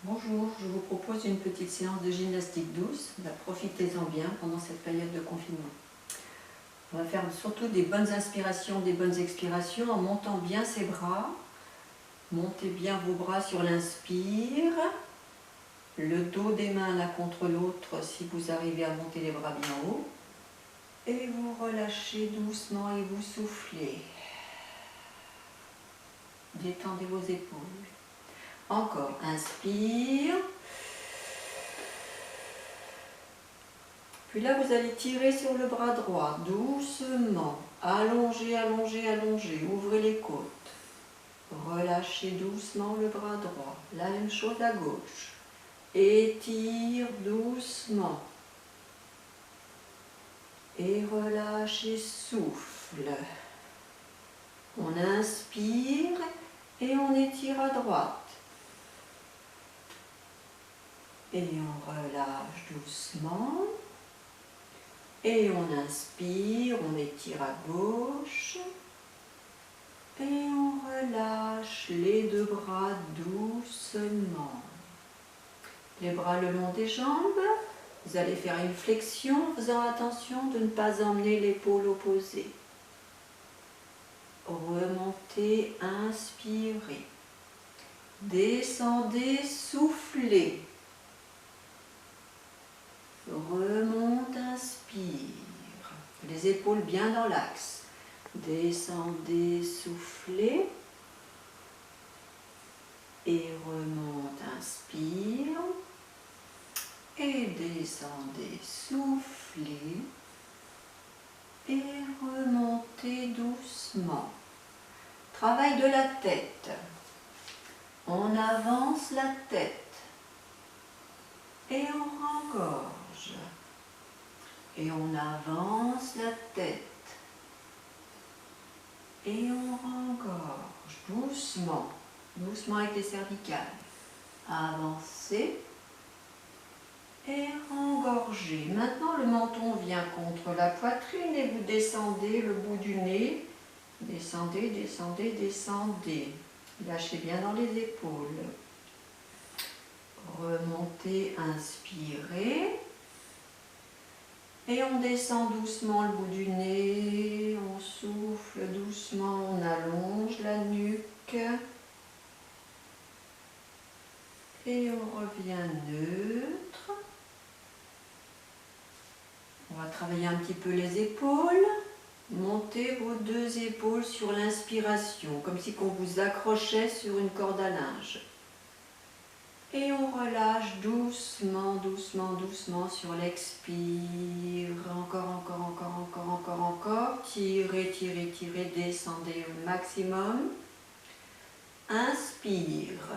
Bonjour, je vous propose une petite séance de gymnastique douce. Profitez-en bien pendant cette période de confinement. On va faire surtout des bonnes inspirations, des bonnes expirations en montant bien ses bras. Montez bien vos bras sur l'inspire. Le dos des mains l'un contre l'autre si vous arrivez à monter les bras bien haut. Et vous relâchez doucement et vous soufflez. Détendez vos épaules. Encore, inspire. Puis là, vous allez tirer sur le bras droit, doucement. Allongez, allongez, allongez. Ouvrez les côtes. Relâchez doucement le bras droit. La même chose à gauche. Étire doucement. Et relâche et souffle. On inspire et on étire à droite. Et on relâche doucement. Et on inspire, on étire à gauche. Et on relâche les deux bras doucement. Les bras le long des jambes. Vous allez faire une flexion en faisant attention de ne pas emmener l'épaule opposée. Remontez, inspirez. Descendez, soufflez. Remonte, inspire. Les épaules bien dans l'axe. Descendez, soufflez. Et remonte, inspire. Et descendez, soufflez. Et remontez doucement. Travail de la tête. On avance la tête. Et on rengorge. Et on avance la tête. Et on rengorge doucement. Doucement avec les cervicales. Avancez. Et rengorgez. Maintenant, le menton vient contre la poitrine et vous descendez le bout du nez. Descendez, descendez, descendez. Lâchez bien dans les épaules. Remontez, inspirez. Et on descend doucement le bout du nez. On souffle doucement, on allonge la nuque. Et on revient neutre. On va travailler un petit peu les épaules. Montez vos deux épaules sur l'inspiration, comme si on vous accrochait sur une corde à linge. Et on relâche doucement, doucement, doucement sur l'expire. Encore, encore, encore, encore, encore, encore. Tirez, tirez, tirez, descendez au maximum. Inspire.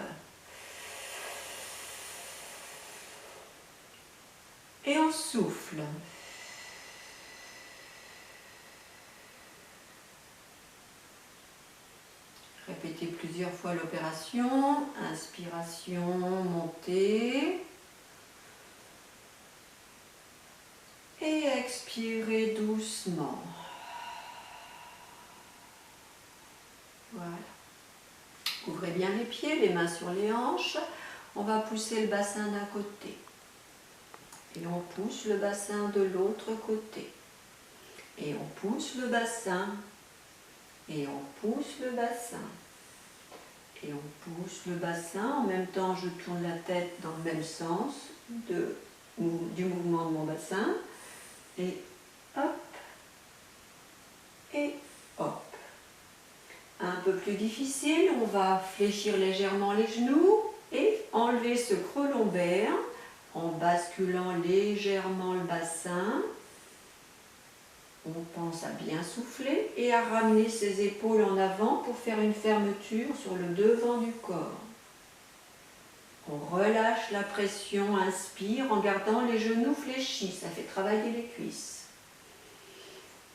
Et on souffle. Répétez plusieurs fois l'opération. Inspiration, montez. Et expirez doucement. Voilà. Ouvrez bien les pieds, les mains sur les hanches. On va pousser le bassin d'un côté. Et on pousse le bassin de l'autre côté. Et on pousse le bassin. Et on pousse le bassin. Et on pousse le bassin. En même temps, je tourne la tête dans le même sens du mouvement de mon bassin. Et hop. Et hop. Un peu plus difficile, on va fléchir légèrement les genoux et enlever ce creux lombaire en basculant légèrement le bassin. On pense à bien souffler et à ramener ses épaules en avant pour faire une fermeture sur le devant du corps. On relâche la pression, inspire en gardant les genoux fléchis, ça fait travailler les cuisses.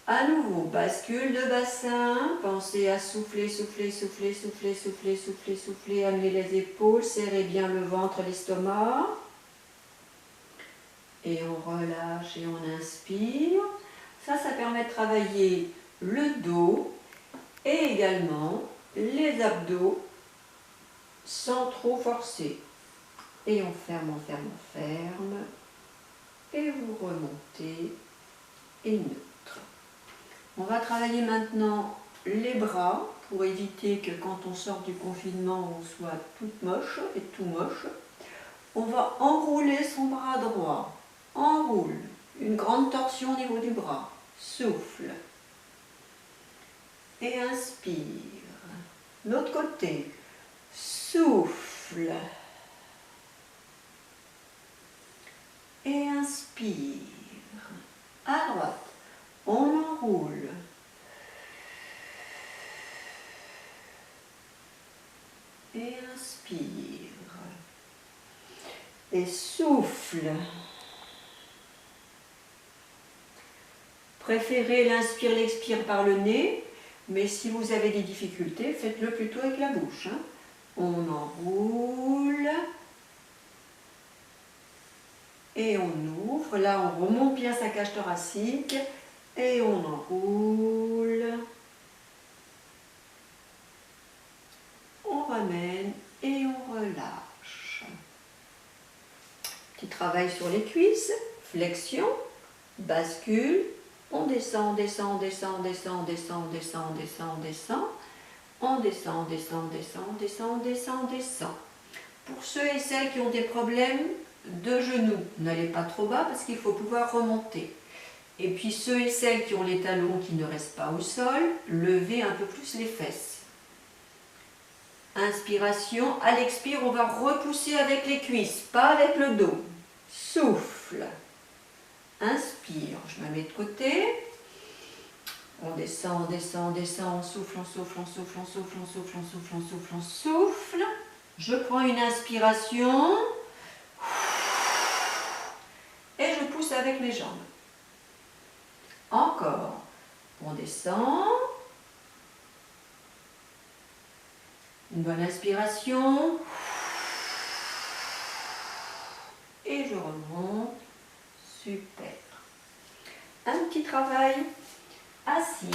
À nouveau, bascule de bassin, pensez à souffler, souffler, souffler, souffler, souffler, souffler, souffler, amenez les épaules, serrez bien le ventre, l'estomac. Et on relâche et on inspire. Ça permet de travailler le dos et également les abdos sans trop forcer. Et on ferme, on ferme, on ferme. Et vous remontez. Et neutre. On va travailler maintenant les bras pour éviter que quand on sort du confinement, on soit toute moche et tout moche. On va enrouler son bras droit. Enroule. Une grande torsion au niveau du bras. Souffle. Et inspire. L'autre côté. Souffle. Et inspire. À droite. On enroule. Et inspire. Et souffle. Préférez l'inspire, l'expire par le nez, mais si vous avez des difficultés, faites-le plutôt avec la bouche. Hein. On enroule. Et on ouvre. Là, on remonte bien sa cage thoracique. Et on enroule. On ramène et on relâche. Petit travail sur les cuisses. Flexion. Bascule. On descend, descend, descend, descend, descend, descend, descend, descend. On descend, descend, descend, descend, descend, descend. Pour ceux et celles qui ont des problèmes de genoux, n'allez pas trop bas parce qu'il faut pouvoir remonter. Et puis ceux et celles qui ont les talons qui ne restent pas au sol, levez un peu plus les fesses. Inspiration, à l'expire, on va repousser avec les cuisses, pas avec le dos. Souffle. Inspire, je me mets de côté. On descend, on descend, on descend, on souffle, on souffle, on souffle, on souffle, on souffle, on souffle, on souffle, on souffle. Je prends une inspiration. Et je pousse avec les jambes. Encore. On descend. Une bonne inspiration. Et je remonte. Super. Un petit travail assis.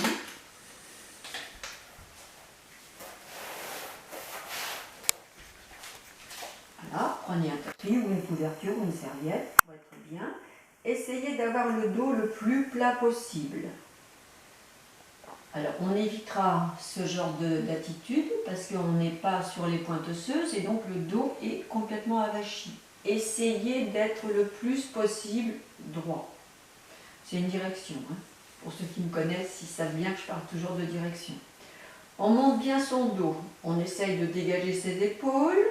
Voilà, prenez un tapis ou une couverture ou une serviette pour être bien. Essayez d'avoir le dos le plus plat possible. Alors, on évitera ce genre d'attitude parce qu'on n'est pas sur les pointes osseuses et donc le dos est complètement avachi. Essayez d'être le plus possible droit. C'est une direction. Hein. Pour ceux qui me connaissent, ils savent bien que je parle toujours de direction. On monte bien son dos. On essaye de dégager ses épaules.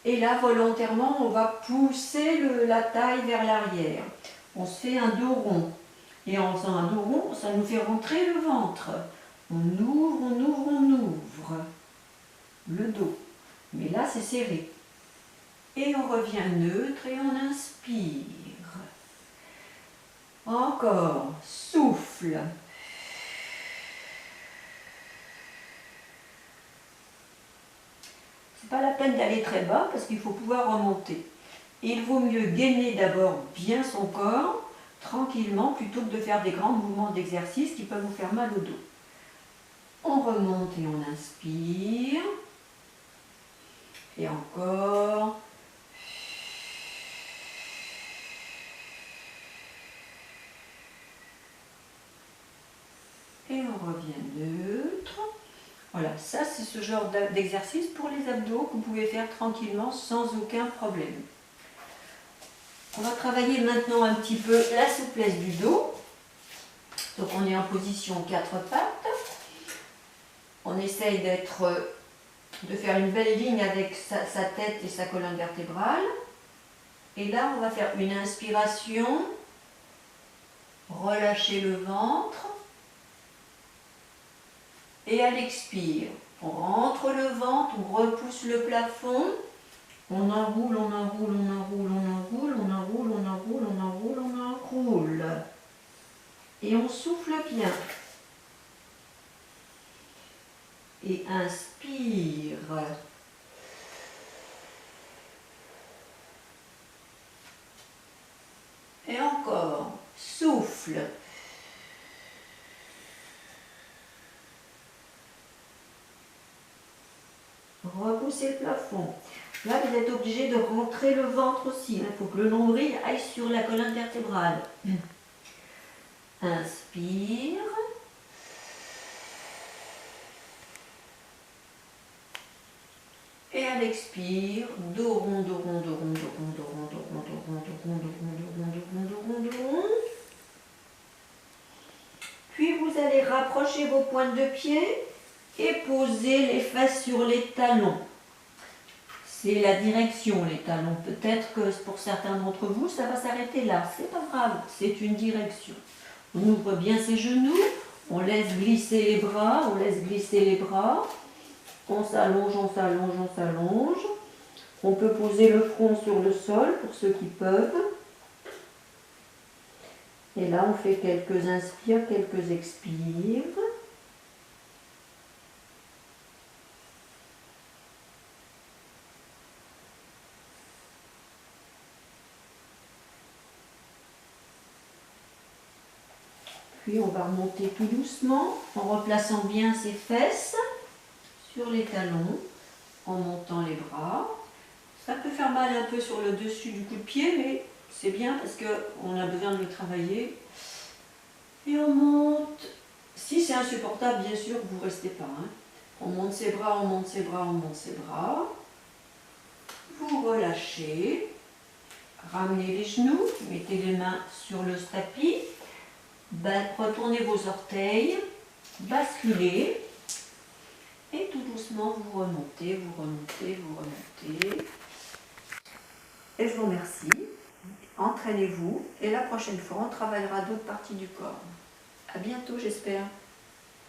Et là, volontairement, on va pousser la taille vers l'arrière. On se fait un dos rond. Et en faisant un dos rond, ça nous fait rentrer le ventre. On ouvre, on ouvre, on ouvre le dos. Mais là, c'est serré. Et on revient neutre et on inspire. Encore. Souffle. C'est pas la peine d'aller très bas parce qu'il faut pouvoir remonter. Il vaut mieux gainer d'abord bien son corps, tranquillement, plutôt que de faire des grands mouvements d'exercice qui peuvent vous faire mal au dos. On remonte et on inspire. Et encore. Et on revient neutre. Voilà, ça c'est ce genre d'exercice pour les abdos que vous pouvez faire tranquillement sans aucun problème. On va travailler maintenant un petit peu la souplesse du dos. Donc on est en position 4 pattes. On essaye de faire une belle ligne avec sa tête et sa colonne vertébrale. Et là on va faire une inspiration, relâcher le ventre. Et à l'expire, on rentre le ventre, on repousse le plafond, on enroule, on enroule, on enroule, on enroule, on enroule, on enroule, on enroule, on enroule. Et on souffle bien. Et inspire. Et encore, souffle. Repousse repousser le plafond. Là, vous êtes obligé de rentrer le ventre aussi. Il faut que le nombril aille sur la colonne vertébrale. Inspire. Et à l'expire, dos rond, dos rond, dos rond, dos rond, dos rond, dos rond, dos rond, dos rond, dos rond, dos rond, dos rond, dos rond, dos rond. Puis vous allez rapprocher vos pointes de pied et poser les fesses sur les talons. C'est la direction, les talons. Peut-être que pour certains d'entre vous, ça va s'arrêter là. C'est pas grave, c'est une direction. On ouvre bien ses genoux, on laisse glisser les bras, on laisse glisser les bras. On s'allonge, on s'allonge, on s'allonge. On peut poser le front sur le sol pour ceux qui peuvent. Et là, on fait quelques inspires, quelques expires. Puis on va remonter tout doucement en replaçant bien ses fesses sur les talons, en montant les bras. Ça peut faire mal un peu sur le dessus du coup de pied, mais c'est bien parce qu'on a besoin de le travailler. Et on monte. Si c'est insupportable, bien sûr, vous ne restez pas. Hein. On monte ses bras, on monte ses bras, on monte ses bras. Vous relâchez. Ramenez les genoux, mettez les mains sur le tapis. Retournez vos orteils, basculez. Et tout doucement, vous remontez, vous remontez, vous remontez. Et je vous remercie. Entraînez-vous. Et la prochaine fois, on travaillera d'autres parties du corps. À bientôt, j'espère.